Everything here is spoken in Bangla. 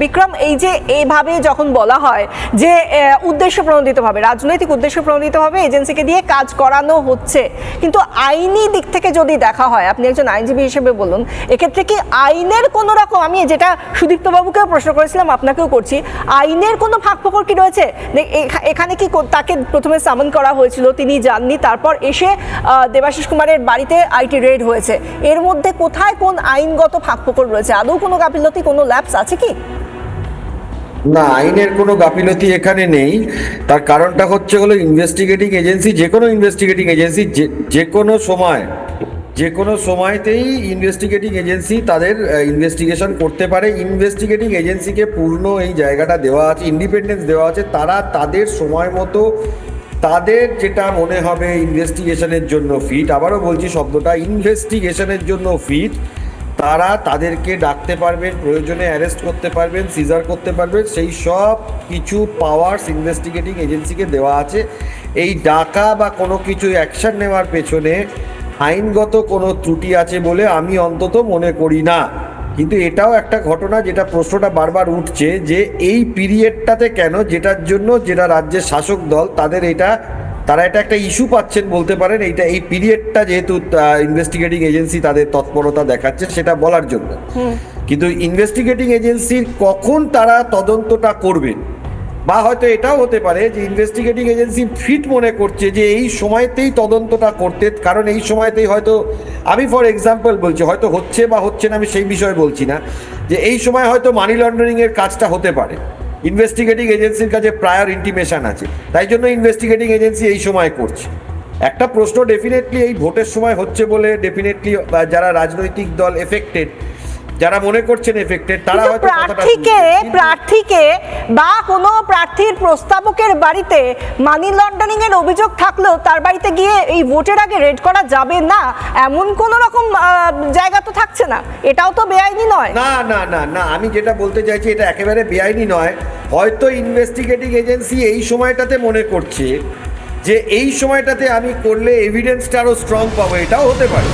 বিক্রম, এই যে এইভাবে যখন বলা হয় যে উদ্দেশ্য প্রণোদিতভাবে, রাজনৈতিক উদ্দেশ্য প্রণোদিতভাবে এজেন্সিকে দিয়ে কাজ করানো হচ্ছে, কিন্তু আইনি দিক থেকে যদি দেখা হয়, আপনি একজন আইনজীবী হিসেবে বলুন, এক্ষেত্রে কি আইনের কোনো রকম, আমি যেটা সুদীপ্ত বাবুকেও প্রশ্ন করেছিলাম আপনাকেও করছি, আইনের কোনো ফাঁকফোকর কি রয়েছে? এখানে কি তাকে প্রথমে সামন করা হয়েছিল, তিনি যাননি, তারপর এসে দেবাশিস কুমারের বাড়িতে আইটি রেড হয়েছে, এর মধ্যে কোথায় কোন আইনগত ফাঁকফোকর রয়েছে? আদৌ কোনো গাফিলতি, কোনো ল্যাপস আছে কি? না, আইনের কোনো গাফিলতি এখানে নেই। তার কারণটা হচ্ছে হলো ইনভেস্টিগেটিং এজেন্সি, যে কোনো ইনভেস্টিগেটিং এজেন্সি যে কোনো সময়তেই ইনভেস্টিগেটিং এজেন্সি তাদের ইনভেস্টিগেশন করতে পারে। ইনভেস্টিগেটিং এজেন্সিকে পূর্ণ এই জায়গাটা দেওয়া আছে, ইন্ডিপেন্ডেন্স দেওয়া আছে। তারা তাদের সময় মতো তাদের যেটা মনে হবে ইনভেস্টিগেশনের জন্য ফিট, আবারও বলছি শব্দটা, ইনভেস্টিগেশনের জন্য ফিট, তারা তাদেরকে ডাকতে পারবেন, প্রয়োজনে অ্যারেস্ট করতে পারবেন, সিজার করতে পারবেন। সেই সব কিছু পাওয়ার্স ইনভেস্টিগেটিং এজেন্সিকে দেওয়া আছে। এই ডাকা বা কোনো কিছু অ্যাকশন নেওয়ার পেছনে আইনগত কোনো ত্রুটি আছে বলে আমি অন্তত মনে করি না। কিন্তু এটাও একটা ঘটনা, যেটা প্রশ্নটা বারবার উঠছে, যে এই পিরিয়ডটাতে কেন, যেটার জন্য যেটা রাজ্যের শাসক দল তারা এটা একটা ইস্যু পাচ্ছেন বলতে পারেন, এই পিরিয়ডটা যেহেতু ইনভেস্টিগেটিং এজেন্সি তাদের তৎপরতা দেখাচ্ছে সেটা বলার জন্য। কিন্তু ইনভেস্টিগেটিং এজেন্সির কখন তারা তদন্তটা করবে, বা হয়তো এটাও হতে পারে যে ইনভেস্টিগেটিং এজেন্সি ফিট মনে করছে যে এই সময়তেই তদন্তটা করতে, কারণ এই সময়তেই হয়তো, আমি ফর এক্সাম্পল বলছি, হয়তো হচ্ছে বা হচ্ছে না আমি সেই বিষয়ে বলছি না, যে এই সময় হয়তো মানি লন্ডারিংয়ের কাজটা হতে পারে, ইনভেস্টিগেটিং এজেন্সির কাছে প্রায়র ইন্টিমেশন আছে, তাই জন্য ইনভেস্টিগেটিং এজেন্সি এই সময় করছে। একটা প্রশ্ন ডেফিনেটলি এই ভোটের সময় হচ্ছে বলে, ডেফিনেটলি যারা রাজনৈতিক দল এফেক্টেড, যারা মনে করছেন এফেক্টেড, তারা হয়তো প্রার্থীকে বা কোনো প্রার্থীর প্রস্তাবকের বাড়িতে মানি লন্ডারিং এর অভিযোগ থাকলেও তার বাড়িতে গিয়ে এই ভোটের আগে রেড করা যাবে না, এমন কোন রকম জায়গা তো থাকছে না। এটাও তো বেআইনি নয়। না না না না, আমি যেটা বলতে চাইছি এটা একেবারে বেআইনি নয়। হয়তো ইনভেস্টিগেটিং এজেন্সি এই সময়টাতে মনে করছে যে এই সময়টাতে আমি করলে এভিডেন্সটা আরো স্ট্রং পাবো, এটাও হতে পারে।